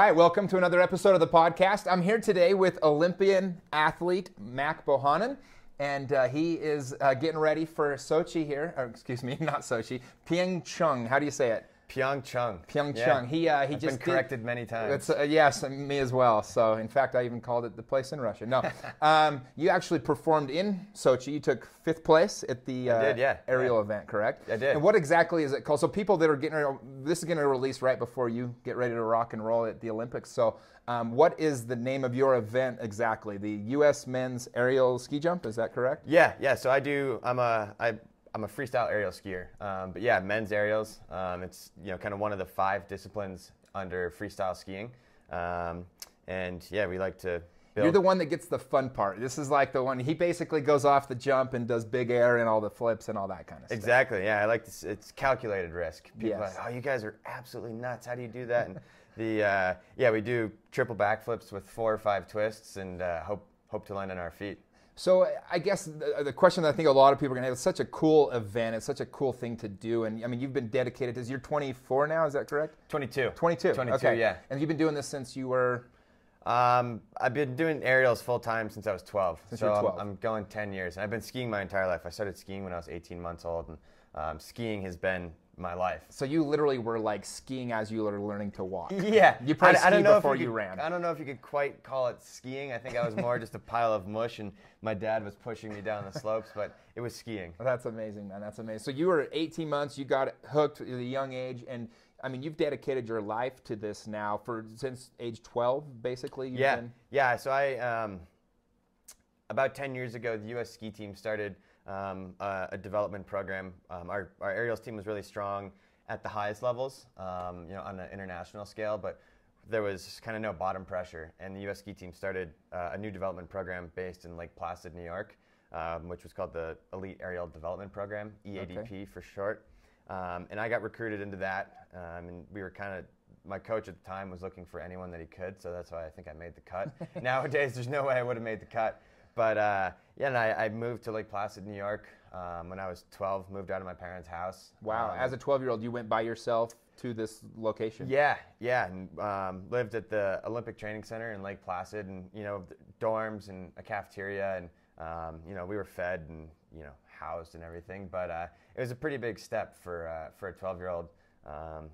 right, welcome to another episode of the podcast. I'm here today with Olympian athlete Mac Bohonnon, and he is getting ready for Sochi here, or excuse me, not Sochi, Pyeongchang. How do you say it? Pyeongchang. Pyeongchang. Yeah. He I've just been corrected many times. Yes, me as well. So, in fact, I even called it the place in Russia. No, you actually performed in Sochi. You took 5th place at the Ariel event, correct? I did. And what exactly is it called? So, people that are this is going to release right before you get ready to rock and roll at the Olympics. So, what is the name of your event exactly? The U.S. Men's Aerial Ski Jump. Is that correct? Yeah. So I'm a freestyle aerial skier, but yeah, men's aerials. It's kind of one of the 5 disciplines under freestyle skiing, and yeah, we like to build. You're the one that gets the fun part. This is like the one he basically goes off the jump and does big air and all the flips and all that kind of stuff. Exactly. Yeah, I like this. It's calculated risk. People Yes. are like, oh, you guys are absolutely nuts. How do you do that? And we do triple backflips with 4 or 5 twists, and hope to land on our feet. So I guess the question that I think a lot of people are going to have, it's such a cool event. It's such a cool thing to do. And I mean, you've been dedicated. You're 24 now, is that correct? 22. 22. 22, okay. yeah. And you've been doing this since you were? I've been doing aerials full time since I was 12. Since you were 12. I'm going 10 years. And I've been skiing my entire life. I started skiing when I was 18 months old, and skiing has been my life. So you literally were like skiing as you were learning to walk. Yeah. You probably skied before you ran. I don't know if you could quite call it skiing. I think I was more just a pile of mush, and my dad was pushing me down the slopes, but it was skiing. That's amazing, man. That's amazing. So you were 18 months, you got hooked at a young age, and I mean, you've dedicated your life to this now since age 12, basically. Yeah. So I, about 10 years ago, the U.S. ski team started a development program. Our aerials team was really strong at the highest levels, on an international scale, but there was kind of no bottom pressure. And the U.S. ski team started a new development program based in Lake Placid, New York, which was called the Elite Aerial Development Program, EADP for short. And I got recruited into that, and we were my coach at the time was looking for anyone that he could, so that's why I think I made the cut. Nowadays, there's no way I would have made the cut. But and I moved to Lake Placid, New York when I was 12, moved out of my parents' house. Wow, as a 12-year-old, you went by yourself to this location? Yeah, and lived at the Olympic Training Center in Lake Placid, and dorms and a cafeteria, and we were fed and housed and everything. But it was a pretty big step for a 12-year-old.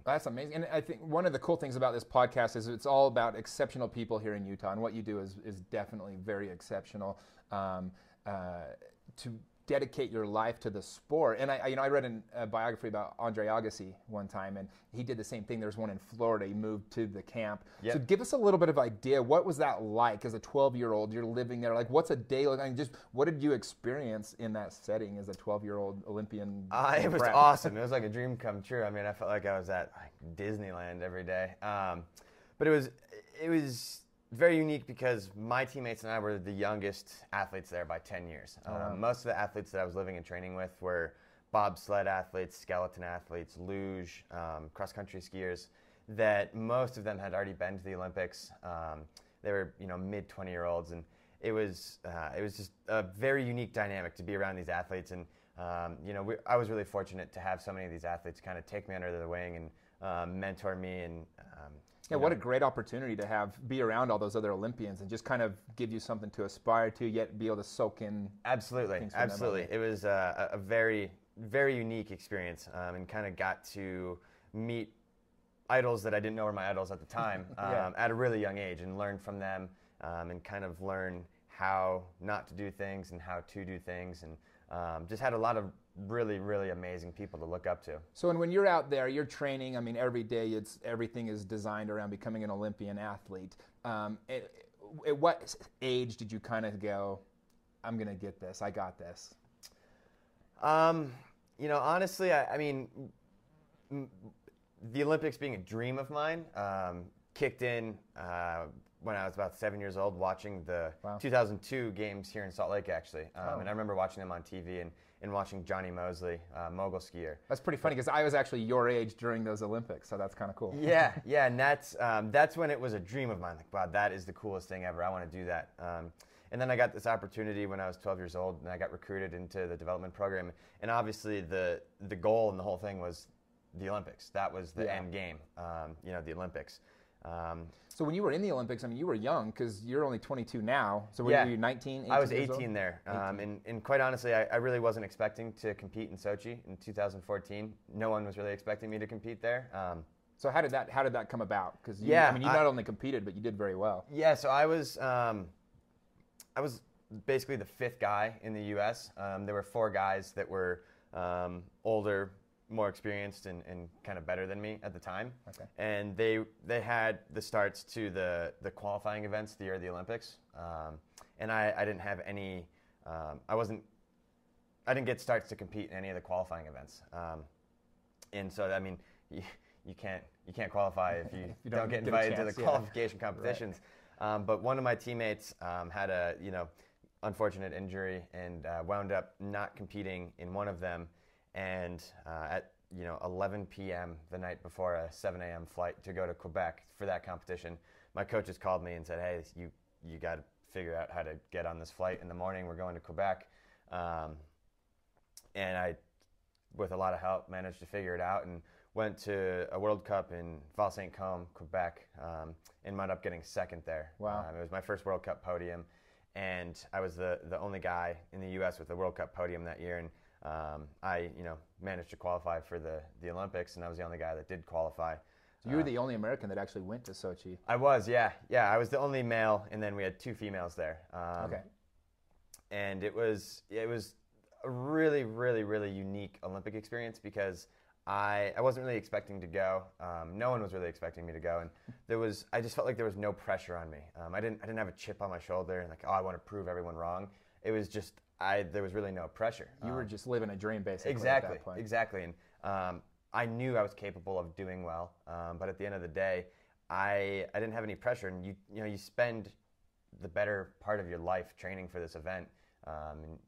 That's amazing. And I think one of the cool things about this podcast is it's all about exceptional people here in Utah, and what you do is definitely very exceptional. To dedicate your life to the sport. And I read a biography about Andre Agassi one time, and he did the same thing. There's one in Florida. He moved to the camp. Yep. So give us a little bit of idea. What was that like as a 12-year-old? You're living there. Like, what's a day like? I mean, just what did you experience in that setting as a 12-year-old Olympian? It was awesome. It was like a dream come true. I mean, I felt like I was at Disneyland every day. But it was very unique because my teammates and I were the youngest athletes there by 10 years. Most of the athletes that I was living and training with were bobsled athletes, skeleton athletes, luge, cross-country skiers, that most of them had already been to the Olympics. They were, mid-20-year-olds, and it was just a very unique dynamic to be around these athletes. And, I was really fortunate to have so many of these athletes kind of take me under their wing and mentor me. And what a great opportunity to be around all those other Olympians and just kind of give you something to aspire to, yet be able to soak in. Absolutely. It was a very, very unique experience, and kind of got to meet idols that I didn't know were my idols at the time at a really young age, and learn from them, and kind of learn how not to do things and how to do things, and just had a lot of really, really amazing people to look up to. So when you're out there, you're training, I mean, every day everything is designed around becoming an Olympian athlete. At what age did you kind of go, I'm going to get this, I got this? Honestly, I mean, the Olympics being a dream of mine kicked in when I was about 7 years old, watching the 2002 games here in Salt Lake, actually. And I remember watching them on TV and watching Johnny Mosley, mogul skier. That's pretty funny because I was actually your age during those Olympics, so that's kind of cool. Yeah, and that's when it was a dream of mine. Like, wow, that is the coolest thing ever. I want to do that. And then I got this opportunity when I was 12 years old, and I got recruited into the development program. And obviously, the goal and the whole thing was the Olympics. That was the end game, the Olympics. So when you were in the Olympics, I mean, you were young because you're only 22 now. So were you 19, 18 I was years 18 old? there. And quite honestly, I really wasn't expecting to compete in Sochi in 2014. No one was really expecting me to compete there. So how did that come about? Because you not only competed, but you did very well. Yeah, so I was basically the 5th guy in the U.S. There were 4 guys that were older, more experienced, and kind of better than me at the time. Okay. And they had the starts to the qualifying events the year of the Olympics. And I didn't have any. I didn't get starts to compete in any of the qualifying events. And so I mean, you can't qualify if you don't get invited to the qualification competitions. Right. But one of my teammates had a unfortunate injury and wound up not competing in one of them. And at 11 p.m. the night before a 7 a.m. flight to go to Quebec for that competition, my coaches called me and said, "Hey, you got to figure out how to get on this flight in the morning. We're going to Quebec." And I, with a lot of help, managed to figure it out and went to a World Cup in Val St, Quebec, and wound up getting 2nd there. Wow! It was my first World Cup podium, and I was the only guy in the U.S. with the World Cup podium that year. And I managed to qualify for the Olympics, and I was the only guy that did qualify. So you were the only American that actually went to Sochi. I was, yeah. I was the only male, and then we had 2 females there. Okay. And it was a really, really, really unique Olympic experience because I wasn't really expecting to go. No one was really expecting me to go, and I just felt like there was no pressure on me. I didn't have a chip on my shoulder and like, oh, I want to prove everyone wrong. It was just there was really no pressure. You were just living a dream, basically. Exactly, at that point. exactly. And I knew I was capable of doing well, but at the end of the day, I didn't have any pressure. And you spend the better part of your life training for this event. And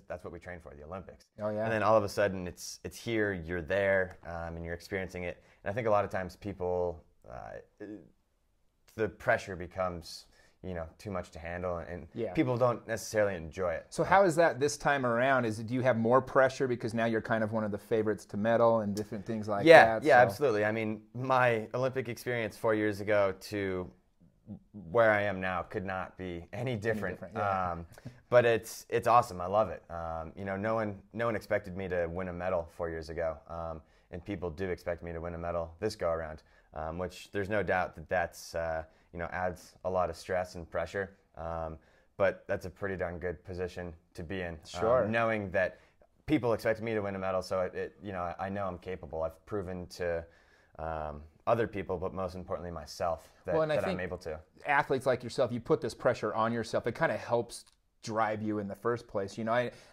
that's what we train for, the Olympics. Oh yeah. And then all of a sudden, it's here, you're there, and you're experiencing it. And I think a lot of times people, the pressure becomes too much to handle, and people don't necessarily enjoy it. So how is that this time around? Do you have more pressure because now you're kind of one of the favorites to medal and different things like that? Yeah, absolutely. I mean, my Olympic experience 4 years ago to where I am now could not be any different. Yeah. But it's awesome. I love it. No one expected me to win a medal 4 years ago, and people do expect me to win a medal this go around, which there's no doubt that's adds a lot of stress and pressure. But that's a pretty darn good position to be in. Sure. Knowing that people expect me to win a medal, so I know I'm capable. I've proven to other people, but most importantly myself, that I'm able to. Athletes like yourself, you put this pressure on yourself. It kind of helps drive you in the first place.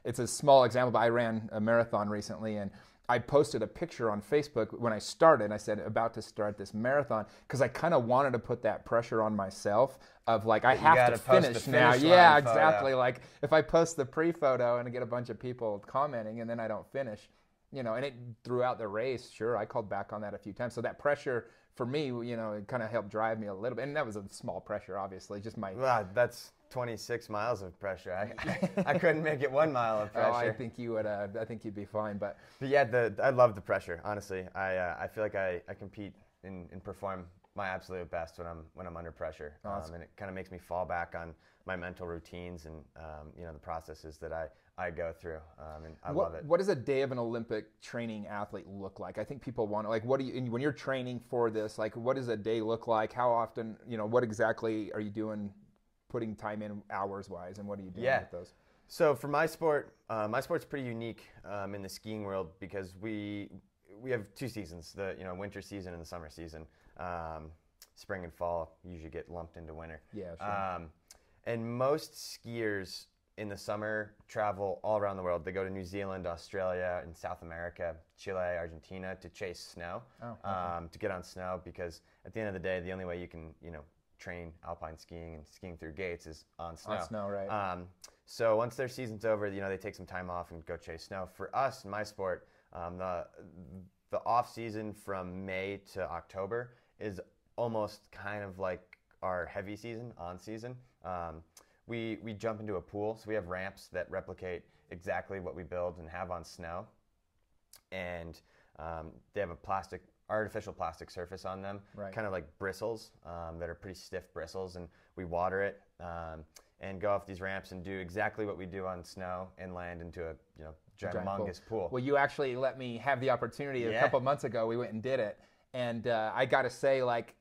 It's a small example, but I ran a marathon recently, and I posted a picture on Facebook when I started. I said, about to start this marathon, because I kind of wanted to put that pressure on myself of like, I have to finish now. Yeah, exactly. Like if I post the pre-photo and I get a bunch of people commenting and then I don't finish, and it throughout the race, sure, I called back on that a few times. So that pressure for me, it kind of helped drive me a little bit. And that was a small pressure, obviously, just my... Well, that's 26 miles of pressure. I couldn't make it 1 mile of pressure. Oh, I think you would. I think you'd be fine. But yeah, I love the pressure. Honestly, I feel like I compete and perform my absolute best when I'm under pressure. Awesome. And it kind of makes me fall back on my mental routines and the processes that I go through. And I love it. What does a day of an Olympic training athlete look like? I think people want to, like, when you're training for this, like, what does a day look like? How often, what exactly are you doing, putting time in hours wise, and what are you doing with those? So for my sport's pretty unique in the skiing world because we have 2 seasons, the winter season and the summer season. Spring and fall usually get lumped into winter. Yeah, sure. And most skiers in the summer travel all around the world. They go to New Zealand, Australia, and South America, Chile, Argentina to chase snow, to get on snow, because at the end of the day, the only way you can, train alpine skiing and skiing through gates is on snow. On snow, right. So once their season's over, they take some time off and go chase snow. For us, in my sport, the off season from May to October is almost kind of like our heavy season, on season. We jump into a pool, so we have ramps that replicate exactly what we build and have on snow. And they have a plastic artificial plastic surface on them, right. kind of like bristles that are pretty stiff bristles, and we water it and go off these ramps and do exactly what we do on snow and land into a humongous pool. Well, you actually let me have the opportunity a couple months ago. We went and did it, and I got to say, like,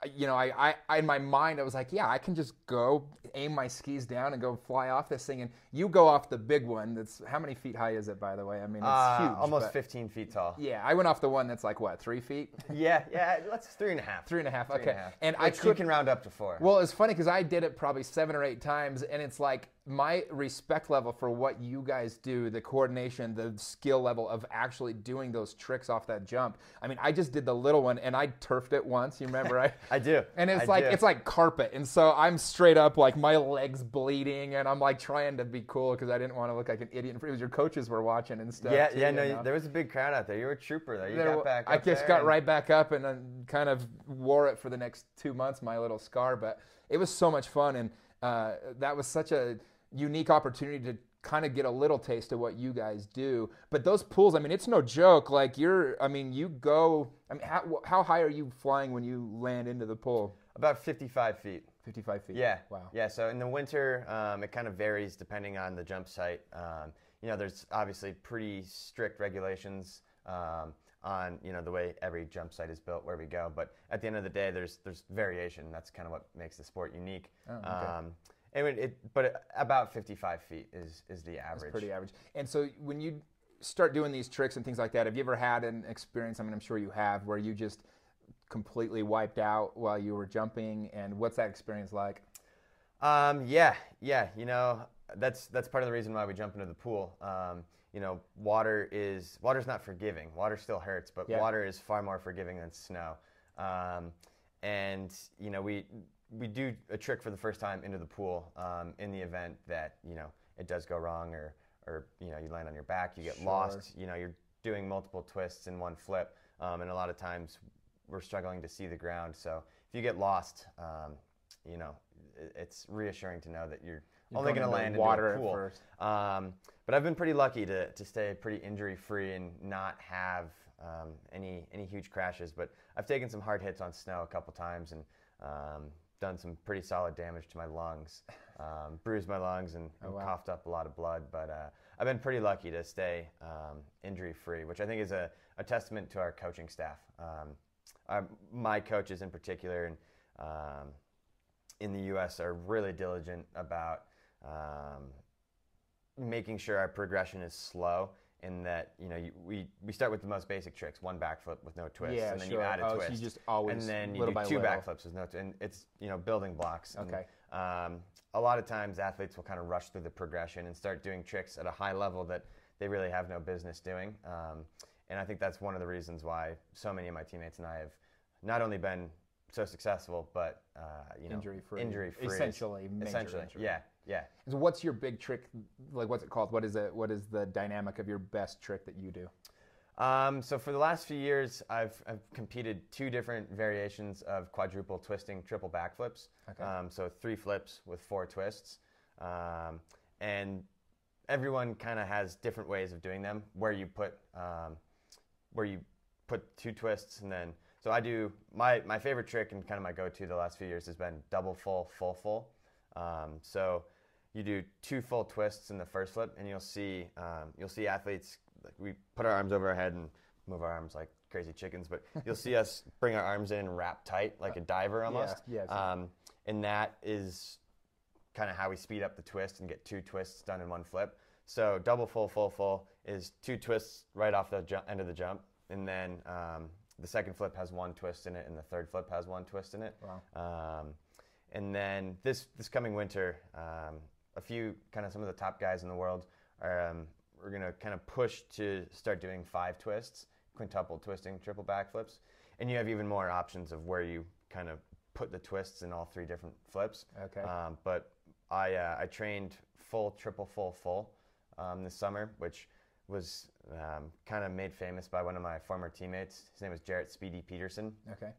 I in my mind I was like, yeah, I can just go aim my skis down and go fly off this thing, and you go off the big one. That's how many feet high is it, by the way? I mean, it's huge. Almost 15 feet tall. Yeah, I went off the one that's like what, 3 feet? Yeah, let's 3.5. 3.5. Okay, and you can round up to 4. Well, it's funny because I did it probably 7 or 8 times, and it's like my respect level for what you guys do, the coordination, the skill level of actually doing those tricks off that jump. I mean, I just did the little one, and I turfed it once. You remember? I do. And it's like carpet, and so I'm straight up like my legs bleeding, and I'm like trying to be cool because I didn't want to look like an idiot. It was your coaches were watching and stuff. No, there was a big crowd out there. You were a trooper though. You got back up. I just got right back up and then kind of wore it for the next 2 months, my little scar. But it was so much fun, and that was such a unique opportunity to kind of get a little taste of what you guys do. But those pools, I mean, it's no joke. Like how high are you flying when you land into the pool? About 55 feet. 55 feet. Yeah. Wow. Yeah. So in the winter, it kind of varies depending on the jump site. There's obviously pretty strict regulations on the way every jump site is built where we go. But at the end of the day, there's variation. That's kind of what makes the sport unique. Oh, okay. But about 55 feet is the average. That's pretty average. And so when you start doing these tricks and things like that, have you ever had an experience, I mean, I'm sure you have, where you just completely wiped out while you were jumping? And what's that experience like? Yeah. That's part of the reason why we jump into the pool. Water's not forgiving. Water still hurts, but water is far more forgiving than snow. We do a trick for the first time into the pool in the event that it does go wrong or you land on your back, you get lost. You're doing multiple twists in one flip, and a lot of times we're struggling to see the ground. So if you get lost, it's reassuring to know that you're only going to land into water a pool. At first. But I've been pretty lucky to stay pretty injury-free and not have any huge crashes. But I've taken some hard hits on snow a couple times and done some pretty solid damage to my lungs, bruised my lungs and coughed up a lot of blood. But I've been pretty lucky to stay injury-free, which I think is a testament to our coaching staff. My coaches in particular and in the U.S. are really diligent about making sure our progression is slow, in that we start with the most basic tricks, one backflip with no twist, and then you add a twist, so you just always and then you do 2 backflips with no twist, and it's building blocks. Okay. And, a lot of times athletes will kind of rush through the progression and start doing tricks at a high level that they really have no business doing, and I think that's one of the reasons why so many of my teammates and I have not only been so successful, but injury-free. Essentially, yeah. So what's your big trick? Like, what's it called? What is the dynamic of your best trick that you do? So for the last few years, I've competed 2 different variations of quadruple twisting triple backflips. Okay. So 3 flips with 4 twists, and everyone kind of has different ways of doing them. Where you put 2 twists, and then so I do my favorite trick and kind of my go-to the last few years has been double full, full full. So you do 2 full twists in the first flip, and you'll see athletes, like, we put our arms over our head and move our arms like crazy chickens, but you'll see us bring our arms in and wrap tight like a diver almost. And that is kind of how we speed up the twist and get 2 twists done in one flip. So double full, full, full is 2 twists right off the end of the jump, and then the second flip has 1 twist in it, and the third flip has 1 twist in it. Wow. And then this coming winter, some of the top guys in the world we're going to kind of push to start doing 5 twists, quintuple twisting, triple backflips, and you have even more options of where you kind of put the twists in all 3 different flips. Okay. But I trained full, triple, full, full this summer, which was kind of made famous by one of my former teammates. His name was Jarrett Speedy Peterson. Okay.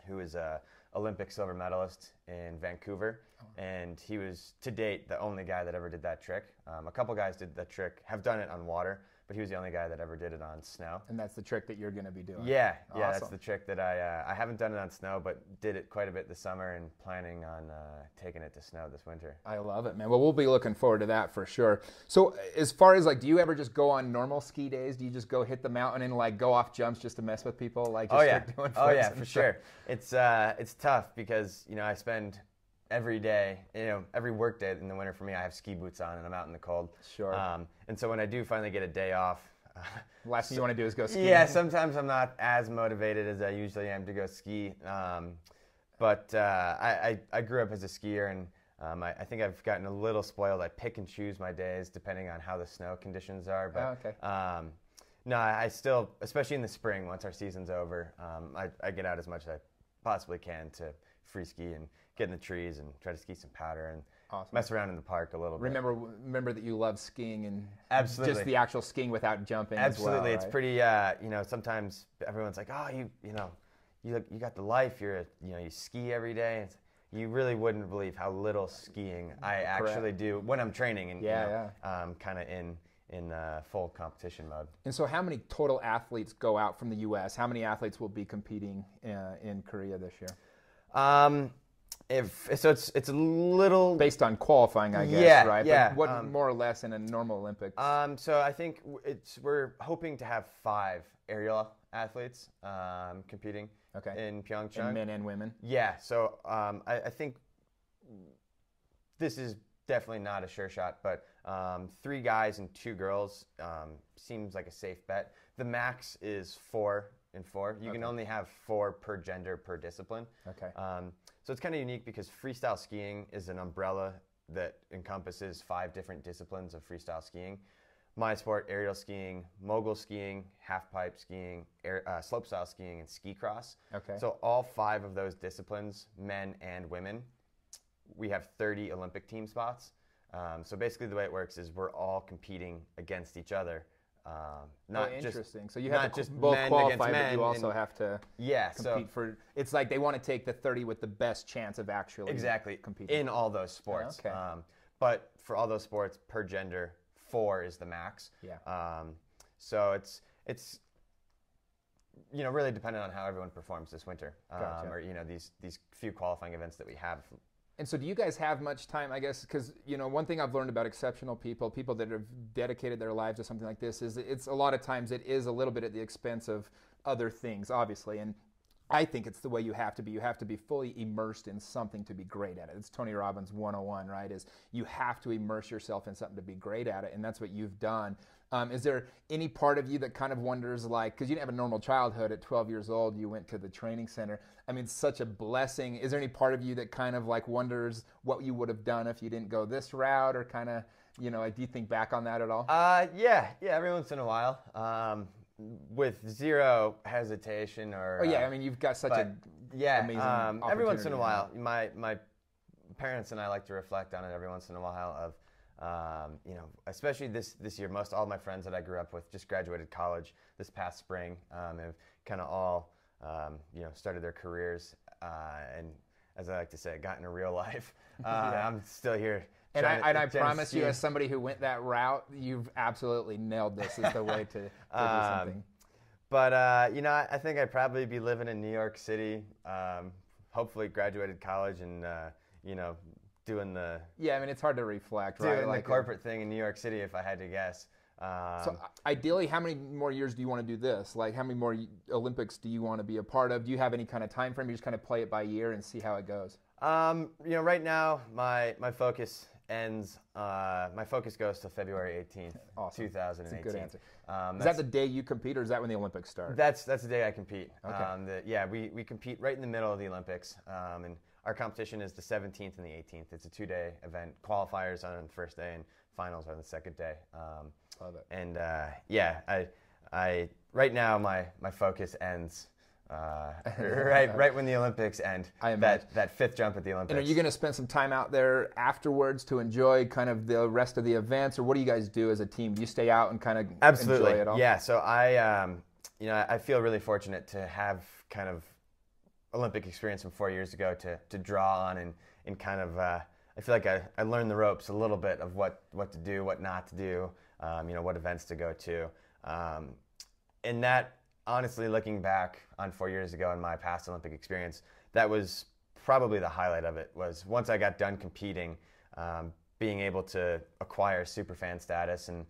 Who is a Olympic silver medalist in Vancouver, and he was to date the only guy that ever did that trick. A couple guys did that trick, have done it on water, but he was the only guy that ever did it on snow. And that's the trick that you're going to be doing. Yeah, awesome. That's the trick that I haven't done it on snow, but did it quite a bit this summer and planning on taking it to snow this winter. I love it, man. Well, we'll be looking forward to that for sure. So as far as like, do you ever just go on normal ski days? Do you just go hit the mountain and like go off jumps just to mess with people? Like, just start doing flips for sure. It's tough because, you know, I spend every day, you know, every work day in the winter for me, I have ski boots on and I'm out in the cold. Sure. And so when I do finally get a day off, last thing you want to do is go skiing. Yeah, sometimes I'm not as motivated as I usually am to go ski. But I grew up as a skier, and I think I've gotten a little spoiled. I pick and choose my days depending on how the snow conditions are. But no, I still, especially in the spring, once our season's over, I get out as much as I possibly can to free ski and get in the trees and try to ski some powder and mess around in the park a little bit. Remember that you love skiing and absolutely just the actual skiing without jumping. Absolutely, as well, right? It's pretty. You know, sometimes everyone's like, "Oh, you got the life. You ski every day." It's, you really wouldn't believe how little skiing I actually do when I'm training and kind of in full competition mode. And so, how many total athletes go out from the U.S.? How many athletes will be competing in Korea this year? It's a little based on qualifying, I guess, right? Yeah. But what more or less in a normal Olympics? So I think we're hoping to have 5 aerial athletes competing in Pyeongchang, and men and women. Yeah. So I think this is definitely not a sure shot, but 3 guys and 2 girls seems like a safe bet. The max is 4 and 4. You can only have 4 per gender per discipline. Okay. So it's kind of unique because freestyle skiing is an umbrella that encompasses 5 different disciplines of freestyle skiing. My sport, aerial skiing, mogul skiing, half-pipe skiing, slopestyle skiing, and ski cross. Okay. So all 5 of those disciplines, men and women, we have 30 Olympic team spots. So basically the way it works is we're all competing against each other. Interesting. So you have to both qualify, but you also have to compete for. It's like they want to take the 30 with the best chance of actually competing in all those sports. Okay. But for all those sports, per gender, 4 is the max. Yeah. So it's really dependent on how everyone performs this winter, or these few qualifying events that we have. And so do you guys have much time, I guess, because, one thing I've learned about exceptional people that have dedicated their lives to something like this is it's a lot of times it is a little bit at the expense of other things, obviously. And I think it's the way you have to be. You have to be fully immersed in something to be great at it. It's Tony Robbins 101, right? Is you have to immerse yourself in something to be great at it, and that's what you've done. Is there any part of you that kind of wonders, like, because you didn't have a normal childhood at 12 years old, you went to the training center. I mean, it's such a blessing. Is there any part of you that kind of like wonders what you would have done if you didn't go this route, or kind of, do you think back on that at all? Yeah, every once in a while. With zero hesitation or... I mean, you've got such amazing opportunity. Every once in a while, my parents and I like to reflect on it every once in a while of, especially this year, most all my friends that I grew up with just graduated college this past spring, have kind of all, started their careers, and as I like to say, gotten a real life. I'm still here. And I promise you, as somebody who went that route, you've absolutely nailed this as the way to do something. But, I think I'd probably be living in New York City, hopefully graduated college and, doing the... Yeah, I mean, it's hard to reflect, right? Doing the corporate thing in New York City, if I had to guess. So ideally, how many more years do you want to do this? Like, how many more Olympics do you want to be a part of? Do you have any kind of time frame? You just kind of play it by year and see how it goes? Right now, my focus ends. My focus goes to February 18th, awesome. 2018. That's a good answer. Is that the day you compete, or is that when the Olympics start? That's the day I compete. Okay. We compete right in the middle of the Olympics, and our competition is the 17th and the 18th. It's a 2-day event. Qualifiers on the first day, and finals on the second day. Love it. And I right now my focus ends. Right when the Olympics end, that 5th jump at the Olympics. And are you going to spend some time out there afterwards to enjoy kind of the rest of the events, or what do you guys do as a team? Do you stay out and kind of Absolutely. enjoy it all? Yeah, so I feel really fortunate to have kind of Olympic experience from 4 years ago to draw on and kind of I feel like I learned the ropes a little bit of what to do, what not to do, what events to go to. And that, honestly, looking back on 4 years ago in my past Olympic experience, that was probably the highlight of it. Was once I got done competing, being able to acquire superfan status and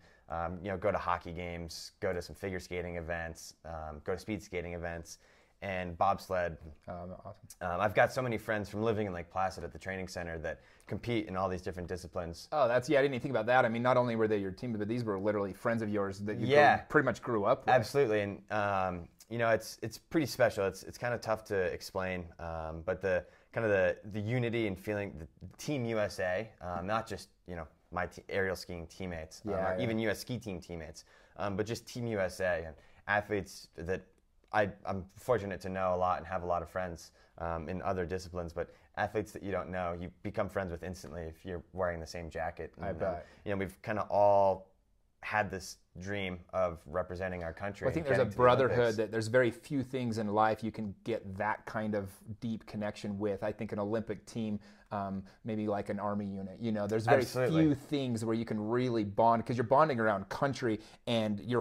go to hockey games, go to some figure skating events, go to speed skating events, and bobsled. Awesome. I've got so many friends from living in Lake Placid at the training center that compete in all these different disciplines. Oh, I didn't even think about that. I mean, not only were they your team, but these were literally friends of yours that you pretty much grew up with. Absolutely, and it's pretty special. It's kind of tough to explain, but the unity and feeling, the Team USA, not just my aerial skiing teammates, or even U.S. ski team teammates, but just Team USA and athletes that I'm fortunate to know a lot and have a lot of friends in other disciplines, but athletes that you don't know, you become friends with instantly if you're wearing the same jacket. And, I bet. We've kind of all had this dream of representing our country. Well, I think there's a brotherhood that there's very few things in life you can get that kind of deep connection with. I think an Olympic team, maybe like an army unit, there's very few things where you can really bond, because you're bonding around country and you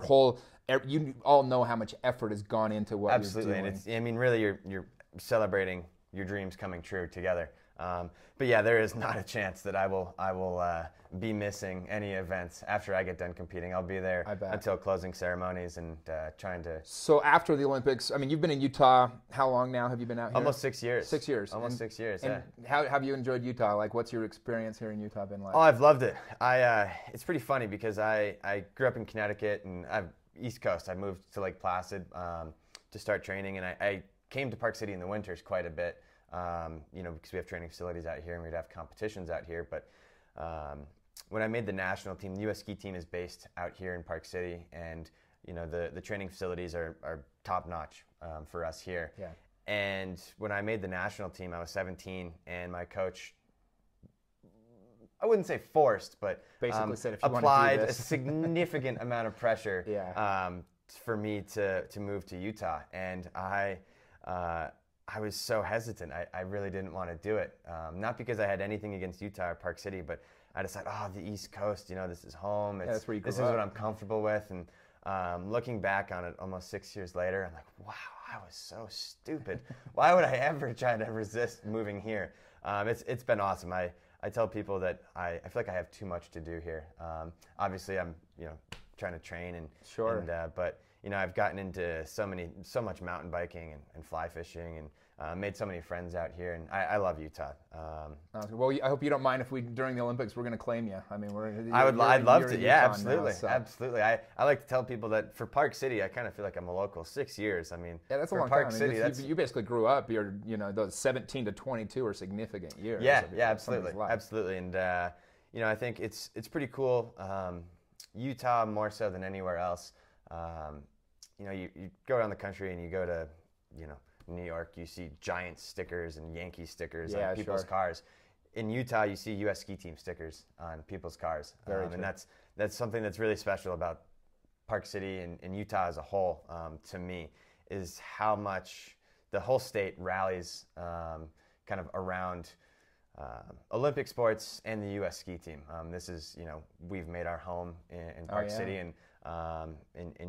all know how much effort has gone into what you're doing. And really you're celebrating your dreams coming true together. But yeah, there is not a chance that I will be missing any events after I get done competing. I'll be there until closing ceremonies and trying to. So after the Olympics, I mean, you've been in Utah. How long now have you been out here? Almost 6 years. 6 years. Almost 6 years. And how have you enjoyed Utah? Like, what's your experience here in Utah been like? Oh, I've loved it. It's pretty funny because I grew up in Connecticut and I'm East Coast. I moved to Lake Placid to start training, and I came to Park City in the winters quite a bit. Because we have training facilities out here and we'd have competitions out here. But when I made the national team, the U.S. ski team is based out here in Park City, and the training facilities are top notch for us here. Yeah. And when I made the national team, I was 17, and my coach, I wouldn't say forced, but basically said, if you applied want to do a significant amount of pressure for me to move to Utah, and I was so hesitant. I really didn't want to do it. Not because I had anything against Utah or Park City, but I decided, the East Coast, this is home. That's where you grew this up. is what I'm comfortable with. And looking back on it almost 6 years later, I'm like, wow, I was so stupid. Why would I ever try to resist moving here? It's been awesome. I tell people that I feel like I have too much to do here. Obviously, I'm trying to train but I've gotten into so much mountain biking and fly fishing and made so many friends out here, and I love Utah. Well, I hope you don't mind if during the Olympics, we're going to claim you. I mean, I'd love to. Yeah, absolutely. Now, so. Absolutely. I like to tell people that for Park City, I kind of feel like I'm a local. 6 years. I mean, yeah, that's a long Park time. City, you basically grew up. Those 17 to 22 are significant years. Yeah, absolutely. And I think it's pretty cool. Utah more so than anywhere else. You go around the country and you go to, New York, you see giant stickers and Yankee stickers on people's cars. In Utah, you see U.S. ski team stickers on people's cars. And that's something that's really special about Park City and Utah as a whole, to me, is how much the whole state rallies kind of around Olympic sports and the U.S. ski team. This is, we've made our home in Park City, and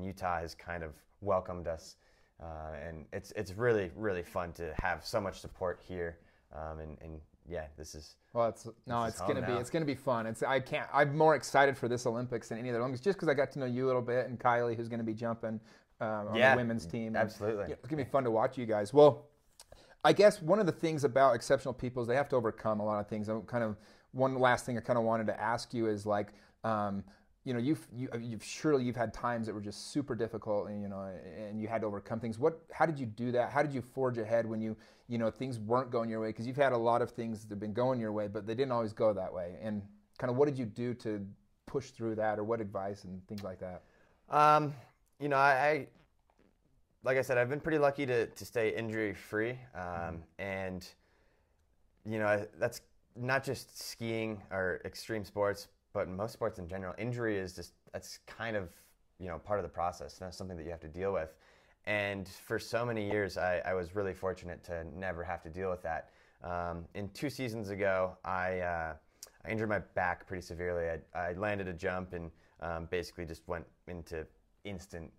Utah has kind of welcomed us, and it's really, really fun to have so much support here. This is it's gonna be fun. I'm more excited for this Olympics than any other Olympics, just because I got to know you a little bit, and Kylie, who's going to be jumping on the women's team. Absolutely, it's gonna be fun to watch you guys. Well, I guess one of the things about exceptional people is they have to overcome a lot of things. One last thing I kind of wanted to ask you is like, you've had times that were just super difficult, and you had to overcome things. How did you do that? How did you forge ahead when things weren't going your way? Because you've had a lot of things that have been going your way, but they didn't always go that way. And kind of what did you do to push through that, or what advice and things like that? Like I said, I've been pretty lucky to stay injury-free, and that's not just skiing or extreme sports, but most sports in general. Injury is that's kind of part of the process. That's something that you have to deal with, and for so many years, I was really fortunate to never have to deal with that. In 2 seasons ago, I injured my back pretty severely. I landed a jump and basically just went into instant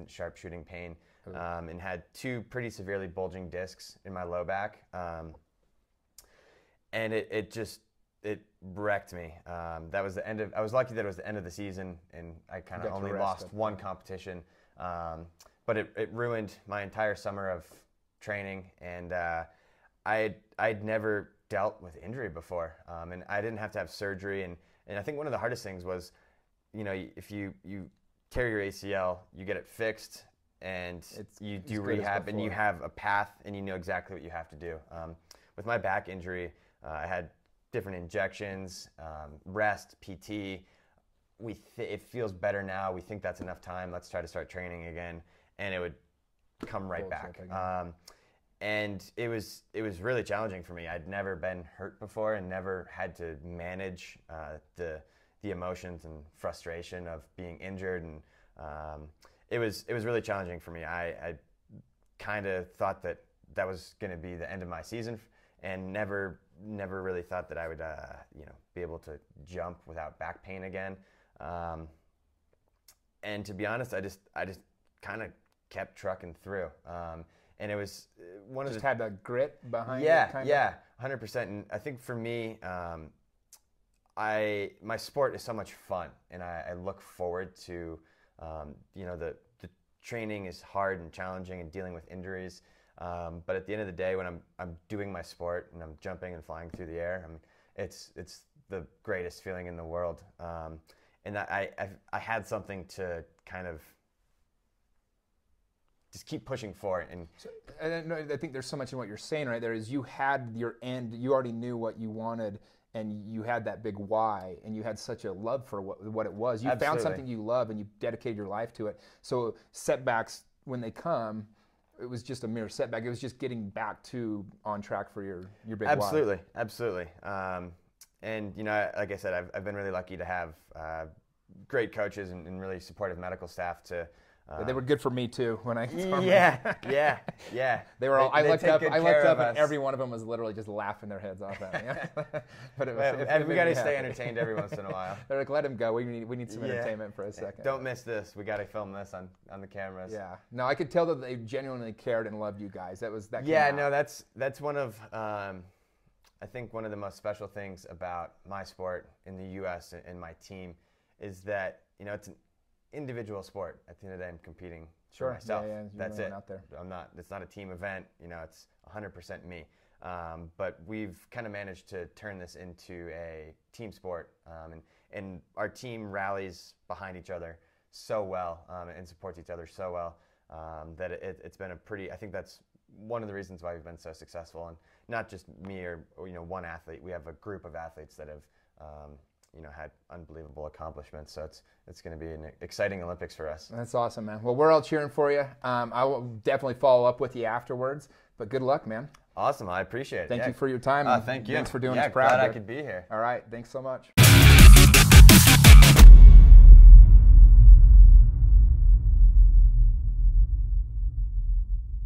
sharpshooting pain, and had 2 pretty severely bulging discs in my low back, and it wrecked me. That was the end of. I was lucky that it was the end of the season, and I kind of only lost 1 competition, but it ruined my entire summer of training, and I'd never dealt with injury before, and I didn't have to have surgery, and I think one of the hardest things was, if you tear your ACL, you get it fixed, and you do rehab, and you have a path, and you know exactly what you have to do. With my back injury, I had different injections, rest, PT. It feels better now. We think that's enough time. Let's try to start training again, and it would come right back. And it was really challenging for me. I'd never been hurt before and never had to manage the emotions and frustration of being injured, and it was really challenging for me. I kind of thought that was going to be the end of my season, and never really thought that I would be able to jump without back pain again. And to be honest, I just kind of kept trucking through. And it was one of the... Just had that grit behind it? Yeah, 100%. And I think for me, my sport is so much fun, and I look forward to, the training is hard and challenging and dealing with injuries. But at the end of the day, when I'm doing my sport and I'm jumping and flying through the air, it's the greatest feeling in the world. And I had something to kind of just keep pushing for it. And I think there's so much in what you're saying right there is you had your end, you already knew what you wanted, and you had that big why, and you had such a love for what it was. You found something you love, and you dedicated your life to it. So setbacks, when they come, it was just a mere setback. It was just getting back to on track for your big why. Absolutely. And like I said, I've been really lucky to have great coaches and really supportive medical staff to. They were good for me too when I. Yeah. They were all. I looked up, and every one of them was literally just laughing their heads off at me. But we got to stay entertained every once in a while. They're like, let him go. We need some entertainment for a second. Don't miss this. We got to film this on the cameras. Yeah. No, I could tell that they genuinely cared and loved you guys. That. Yeah. No, that's one of. I think one of the most special things about my sport in the U.S. and my team is that it's an individual sport. At the end of the day, I'm competing for myself. Yeah, that's it. Out there. It's not a team event. It's 100% me. But we've kind of managed to turn this into a team sport, and our team rallies behind each other so well and supports each other so well that it's been I think that's one of the reasons why we've been so successful, and not just me or one athlete. We have a group of athletes that have had unbelievable accomplishments. So it's going to be an exciting Olympics for us. That's awesome, man. Well, we're all cheering for you. I will definitely follow up with you afterwards. But good luck, man. Awesome. I appreciate it. Thank you for your time. Thank you. Thanks for doing us proud. Glad I could be here. All right. Thanks so much.